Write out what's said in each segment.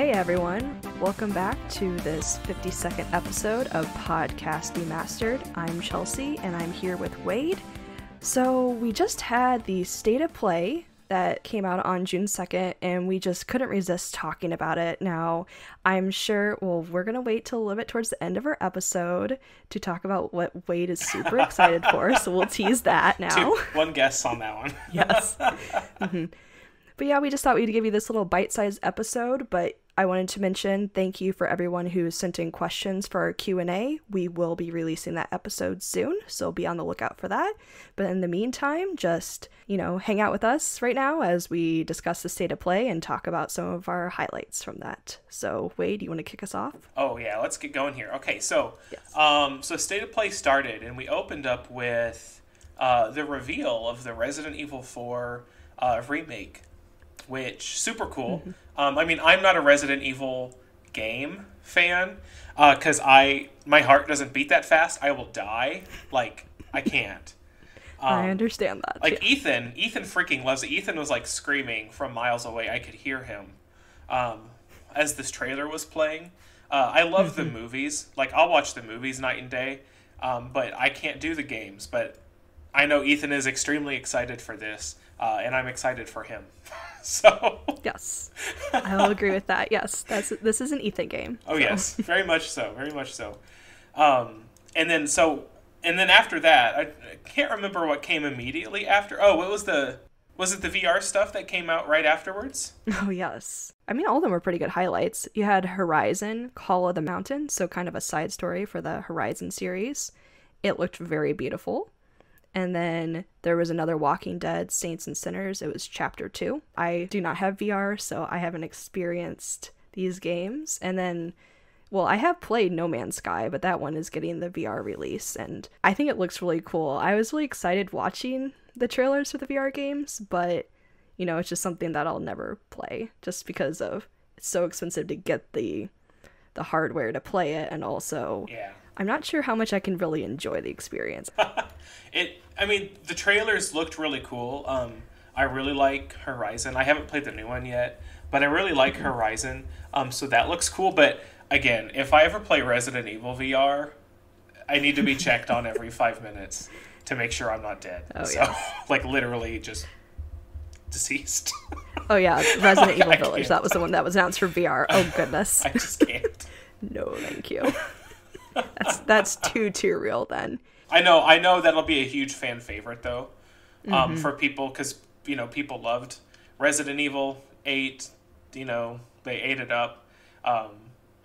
Hey everyone, welcome back to this 52nd episode of Podcast Remastered. I'm Chelsea and I'm here with Wade. So we just had the State of Play that came out on June 2nd and we just couldn't resist talking about it. Now, I'm sure, we're going to wait till a little bit towards the end of our episode to talk about what Wade is super excited for, so we'll tease that now. One guess on that one. Yes. Mm-hmm. But yeah, we just thought we'd give you this little bite-sized episode, but I wanted to mention thank you for everyone who sent in questions for our Q&A. We will be releasing that episode soon, so be on the lookout for that. But in the meantime, just, hang out with us right now as we discuss the State of Play and talk about some of our highlights from that. So, Wade, you want to kick us off? Oh, yeah, let's get going here. Okay, so, yes. So State of Play started, and we opened up with the reveal of the Resident Evil 4 remake, which, super cool. Mm-hmm. I'm not a Resident Evil game fan, because my heart doesn't beat that fast. I will die. I can't. I understand that. Ethan freaking loves it. Ethan was, screaming from miles away. I could hear him as this trailer was playing. I love the movies. I'll watch the movies night and day, but I can't do the games. But I know Ethan is extremely excited for this, and I'm excited for him. So yes, I'll agree with that. Yes, this is an Ethan game. Oh, so. Yes, very much so, very much so. And then after that, I can't remember what came immediately after. Oh, was it the VR stuff that came out right afterwards? Oh, yes. All of them were pretty good highlights. You had Horizon, Call of the Mountain, so kind of a side story for the Horizon series. It looked very beautiful. And then there was another Walking Dead, Saints and Sinners. It was Chapter 2. I do not have VR, so I haven't experienced these games. And then, I have played No Man's Sky, but that one is getting the VR release. And I think it looks really cool. I was really excited watching the trailers for the VR games, but, it's just something that I'll never play just because of it's so expensive to get the hardware to play it. And also, yeah. I'm not sure how much I can really enjoy the experience. The trailers looked really cool. I really like Horizon. I haven't played the new one yet, but I really like Horizon. So that looks cool. But again, if I ever play Resident Evil VR, I need to be checked on every 5 minutes to make sure I'm not dead. Oh, so, yeah. Literally just deceased. Oh, yeah. Resident Evil Village. That was the one that was announced for VR. Oh, goodness. I just can't. No, thank you. That's too real then. I know that'll be a huge fan favorite though, for people because people loved Resident Evil 8. They ate it up,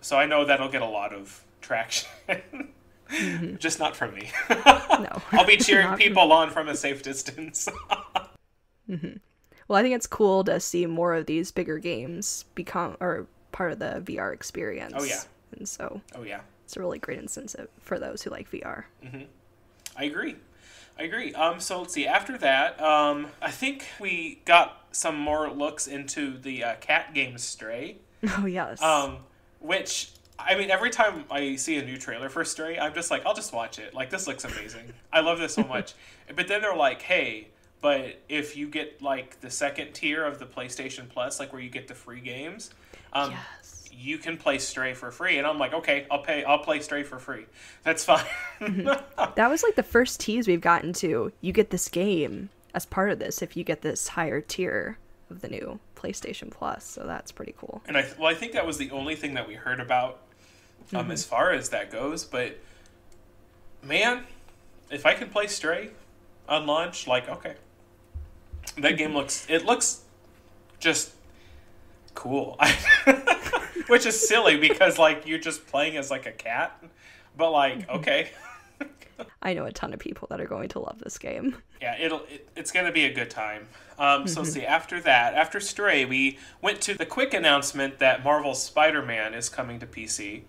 so I know that'll get a lot of traction. Just not from me. No, I'll be cheering people on from a safe distance. Mm-hmm. Well, I think it's cool to see more of these bigger games become or part of the VR experience. Oh yeah, and so. Oh yeah. It's a really great incentive for those who like VR. Mm-hmm. I agree. So let's see. After that, I think we got some more looks into the cat game Stray. Oh, yes. Which, every time I see a new trailer for Stray, I'm just I'll just watch it. This looks amazing. I love this so much. But then they're like, hey, but if you get, the second tier of the PlayStation Plus, where you get the free games, yes. You can play Stray for free. And I'm like, okay, I'll play Stray for free. That's fine. That was the first tease we've gotten to. You get this game as part of this if you get this higher tier of the new PlayStation Plus. So that's pretty cool. And I think that was the only thing that we heard about as far as that goes. But man, if I can play Stray on launch, okay. That game looks just cool. Which is silly because, you're just playing as, a cat. But, okay. I know a ton of people that are going to love this game. Yeah, it's going to be a good time. So, let's see, after Stray, we went to the quick announcement that Marvel's Spider-Man is coming to PC.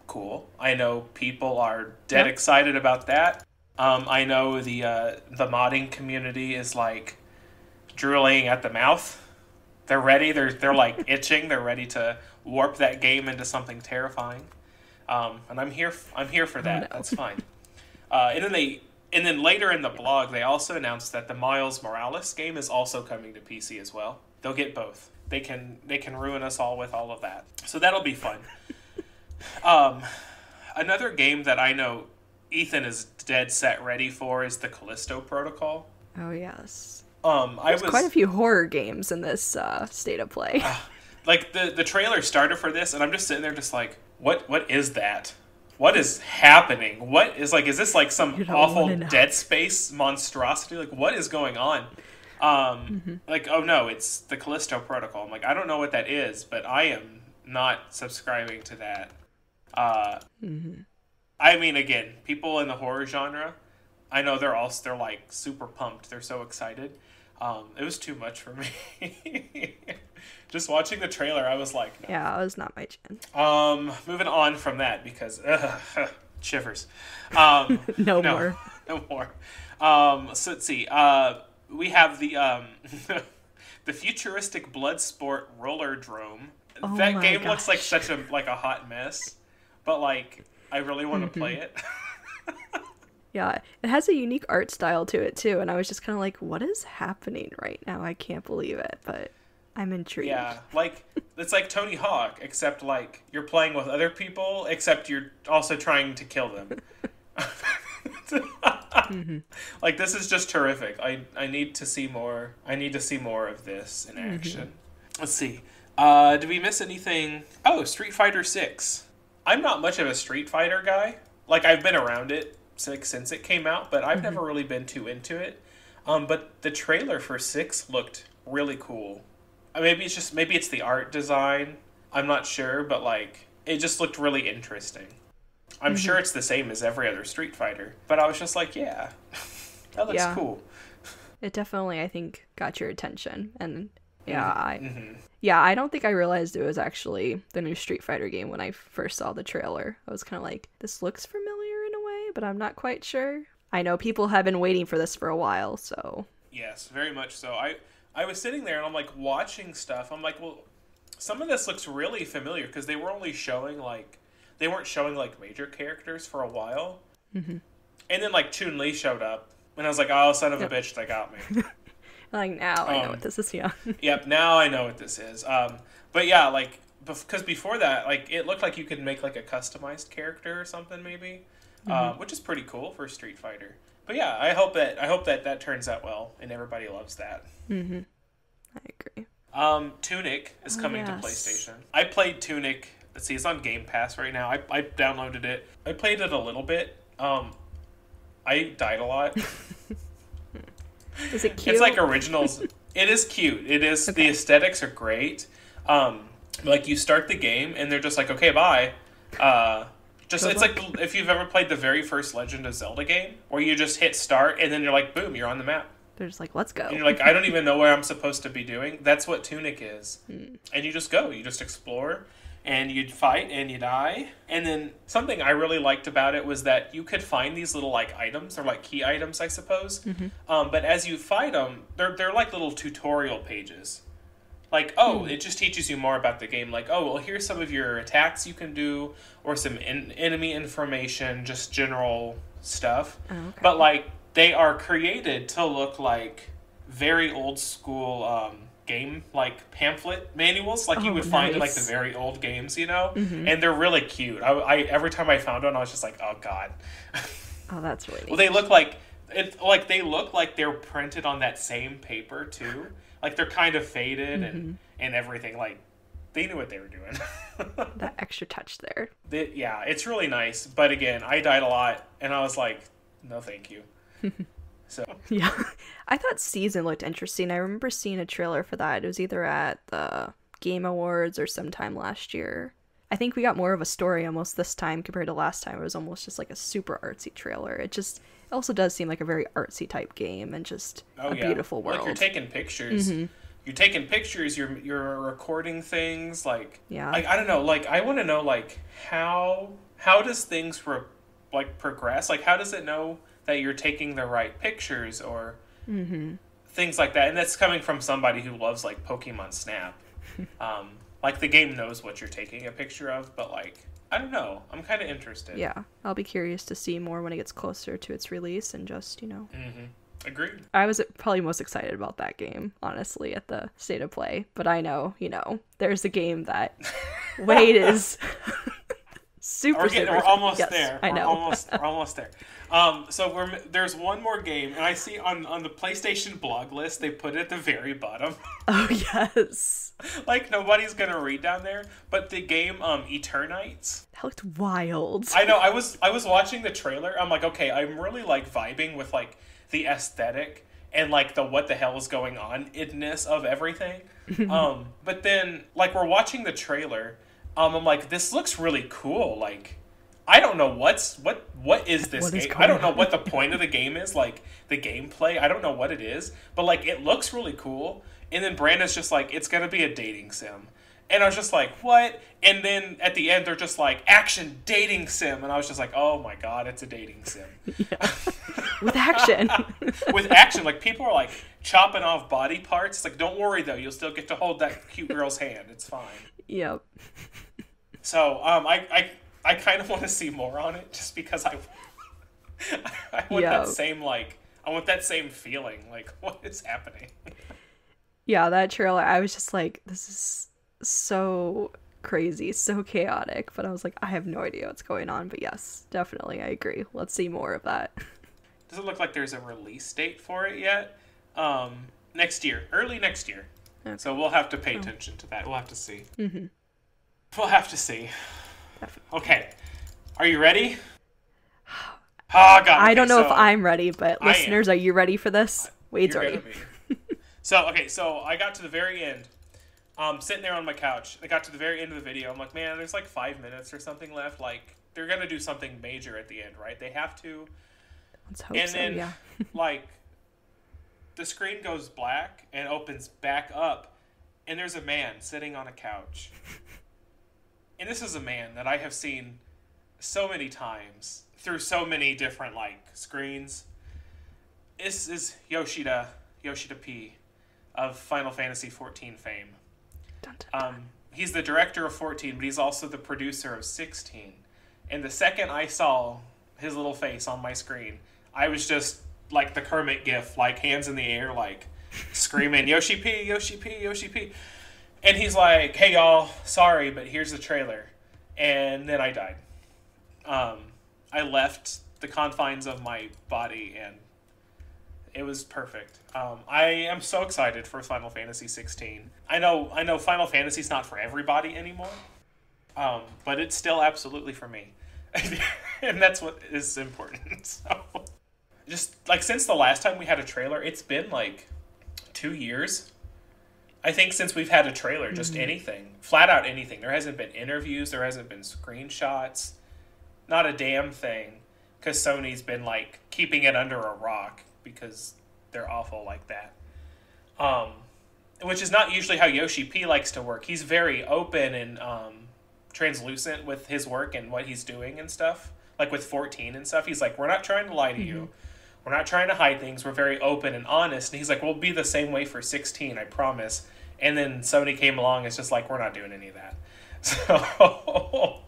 Cool. I know people are dead excited about that. I know the modding community is, drooling at the mouth. They're ready. They're itching. They're ready to warp that game into something terrifying. And I'm here for that. Oh, no. That's fine. And then later in the blog, they also announced that the Miles Morales game is also coming to PC as well. They'll get both. they can ruin us all with all of that. So that'll be fun. Um, Another game that I know Ethan is dead set ready for is the Callisto Protocol. Oh yes. I was Quite a few horror games in this state of play. like the trailer started for this, and I'm just sitting there, just like, what is that? What is happening? What is like? Is this like some awful Dead Space monstrosity? Like, what is going on? Like, oh no, it's the Callisto Protocol. I'm like, I don't know what that is, but I am not subscribing to that. I mean, again, people in the horror genre, I know they're like super pumped. They're so excited. It was too much for me. Just watching the trailer, I was like, no. Yeah, it was not my jam. Moving on from that because shivers. No more. No more. So let's see. We have the the futuristic Bloodsport Roller Drome. Oh That my game gosh. looks like such a hot mess, but like I really want to play it. Yeah, it has a unique art style to it too, and I was just kind of like, what is happening right now? I can't believe it, but I'm intrigued. Yeah, like it's like Tony Hawk, except like you're playing with other people, except you're also trying to kill them. Like this is just terrific. I need to see more. I need to see more of this in action. Let's see. Did we miss anything? Oh, Street Fighter 6. I'm not much of a Street Fighter guy. Like I've been around it since it came out, but I've never really been too into it. But the trailer for 6 looked really cool. Maybe it's the art design. I'm not sure, but like it just looked really interesting. I'm sure it's the same as every other Street Fighter, but I was just like, yeah, that looks cool. It definitely, I think, got your attention, and I don't think I realized it was actually the new Street Fighter game when I first saw the trailer. I was kind of like, this looks familiar in a way, but I'm not quite sure. I know people have been waiting for this for a while, so. Yes, very much so. I was sitting there and I'm like watching stuff. I'm like, well, some of this looks really familiar because they weren't showing like major characters for a while. And then like Chun-Li showed up and I was like, oh, son of a bitch, they got me. Like, now I know what this is, yeah. Yep, now I know what this is. But yeah, like, because before that, like, it looked like you could make like a customized character or something maybe, which is pretty cool for Street Fighter. But yeah, I hope that turns out well and everybody loves that. I agree. Tunic is coming to PlayStation. I played Tunic. Let's see, it's on Game Pass right now. I downloaded it. I played it a little bit. I died a lot. Is it cute? It's like originals. It is cute. It is. Okay. The aesthetics are great. Like you start the game and they're just like, okay, bye. It's like if you've ever played the very first Legend of Zelda game, where you just hit start and then you're like, boom, you're on the map. They're just like, let's go. And you're like, I don't even know where I'm supposed to be doing. That's what Tunic is. And you just go. You just explore. And you'd fight and you die. And then something I really liked about it was that you could find these little like items. They're like key items, I suppose. But as you fight them, they're like little tutorial pages. Like, it just teaches you more about the game. Like, well, here's some of your attacks you can do, or some enemy information, just general stuff. Oh, okay. But like, they are created to look like very old school game like pamphlet manuals like you would find in like the very old games, you know. And they're really cute. I every time I found one I was just like, oh god. Oh, that's really neat. Well, they look like they look like they're printed on that same paper too. Like they're kind of faded and everything. Like they knew what they were doing. That extra touch there. Yeah, it's really nice, but again, I died a lot and I was like, no thank you. So yeah, I thought Season looked interesting. I remember seeing a trailer for that. It was either at the Game Awards or sometime last year. I think we got more of a story almost this time compared to last time. It was almost just like a super artsy trailer. It also does seem like a very artsy type game and just a beautiful world. Like you're taking pictures. You're taking pictures. You're recording things. Like Like I don't know. Like I want to know like how does things progress? Like how does it know that you're taking the right pictures or things like that? And that's coming from somebody who loves like Pokemon Snap. Like the game knows what you're taking a picture of, but like I don't know, I'm kind of interested. Yeah, I'll be curious to see more when it gets closer to its release and just Agreed. I was probably most excited about that game, honestly, at the State of Play. But I know, there's a game that Wade is super, We're almost yes, there. I know. We're almost there. So there's one more game, and I see on the PlayStation blog list they put it at the very bottom. Oh yes. Like nobody's gonna read down there. But the game Eternites. That looked wild. I know. I was watching the trailer. I'm like, okay, I'm really like vibing with like the aesthetic and like the what the hell is going on idness of everything. But then like we're watching the trailer. I'm like, this looks really cool. Like, I don't know what is this game? I don't know what the point of the game is. Like the gameplay, I don't know what it is. But like, it looks really cool. And then Brandon's just like, it's gonna be a dating sim. And I was just like, what? And then at the end, they're just like, action dating sim. And I was just like, oh my god, it's a dating sim. Yeah. With action. With action. Like, people are like chopping off body parts. It's like, don't worry though, you'll still get to hold that cute girl's hand. It's fine. Yep. So, I kind of want to see more on it just because I want that same, like, I want that same feeling. Like, what is happening? Yeah, that trailer, I was just like, this is so crazy, so chaotic. But I was like, I have no idea what's going on. But yes, definitely, I agree. Let's see more of that. Doesn't look like there's a release date for it yet. Next year. Early next year. Okay. So we'll have to pay attention to that. We'll have to see. Mm-hmm. We'll have to see. Definitely. Okay. Are you ready? Oh, God. I don't know if I'm ready, but listeners, are you ready for this? Wade's ready. So I got to the very end. Sitting there on my couch. I got to the very end of the video. I'm like, man, there's like 5 minutes or something left. Like, they're going to do something major at the end, right? They have to. Let's hope so, then, yeah. Like, the screen goes black and opens back up, and there's a man sitting on a couch. And this is a man that I have seen so many times through so many different, like, screens. This is Yoshida P. of Final Fantasy XIV fame. Dun, dun, dun. He's the director of 14, but he's also the producer of 16. And the second I saw his little face on my screen, I was just like the Kermit gif, like hands in the air, like screaming, Yoshi P, Yoshi P, Yoshi P. And he's like, hey y'all, sorry, but here's the trailer. And then I died. I left the confines of my body and it was perfect. I am so excited for Final Fantasy 16. I know Final Fantasy's not for everybody anymore, but it's still absolutely for me. And that's what is important. So, just like since the last time we had a trailer, it's been like 2 years. I think since we've had a trailer, just anything, flat out anything. There hasn't been interviews, there hasn't been screenshots, not a damn thing, because Sony's been like keeping it under a rock because they're awful like that. Which is not usually how Yoshi P likes to work. He's very open and translucent with his work and what he's doing and stuff. Like with 14 and stuff, he's like, we're not trying to lie to you. We're not trying to hide things. We're very open and honest. And he's like, we'll be the same way for 16, I promise. And then Sony came along. It's just like, we're not doing any of that. So,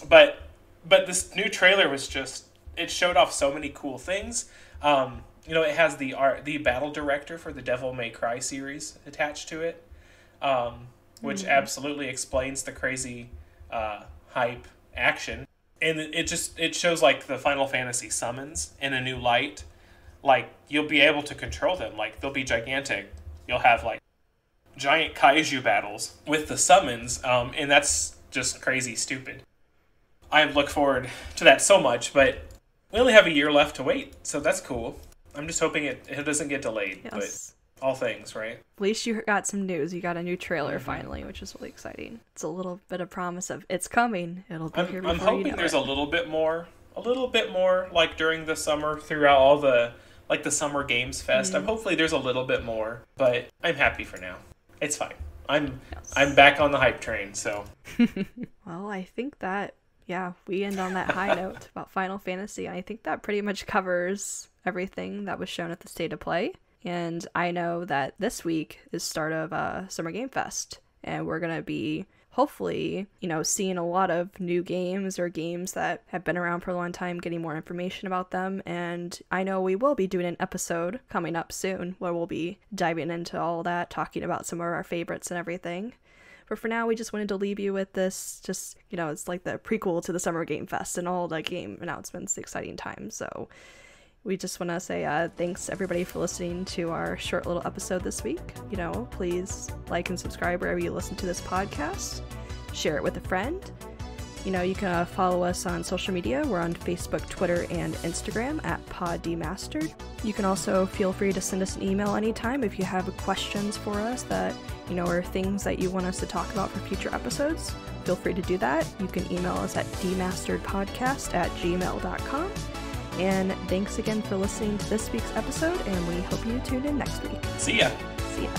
but this new trailer was just, it showed off so many cool things. It has the battle director for the Devil May Cry series attached to it, which absolutely explains the crazy hype action. And it shows like the Final Fantasy summons in a new light. Like, you'll be able to control them. Like, they'll be gigantic. You'll have like giant kaiju battles with the summons, and that's just crazy stupid. I look forward to that so much, but we only have a year left to wait, so that's cool. I'm just hoping it doesn't get delayed, yes. But all things, right? At least you got some news. You got a new trailer finally, which is really exciting. It's a little bit of promise of it's coming. It'll be here before I'm hoping there's a little bit more, like during the summer, throughout all the like the Summer Games Fest. Hopefully there's a little bit more, but I'm happy for now. It's fine. I'm back on the hype train, so. Well, I think that, yeah, we end on that high note about Final Fantasy. I think that pretty much covers everything that was shown at the State of Play. And I know that this week is start of Summer Game Fest, and we're going to be hopefully, seeing a lot of new games or games that have been around for a long time, getting more information about them. And I know we will be doing an episode coming up soon where we'll be diving into all that, talking about some of our favorites and everything. But for now, we just wanted to leave you with this, just, it's like the prequel to the Summer Game Fest and all the game announcements, the exciting times. So we just want to say thanks everybody for listening to our short little episode this week. Please like and subscribe wherever you listen to this podcast. Share it with a friend. You can follow us on social media. We're on Facebook, Twitter, and Instagram at PodDemastered. You can also feel free to send us an email anytime if you have questions for us that, or things that you want us to talk about for future episodes. Feel free to do that. You can email us at demasteredpodcast@gmail.com. And thanks again for listening to this week's episode, and we hope you tune in next week. See ya. See ya.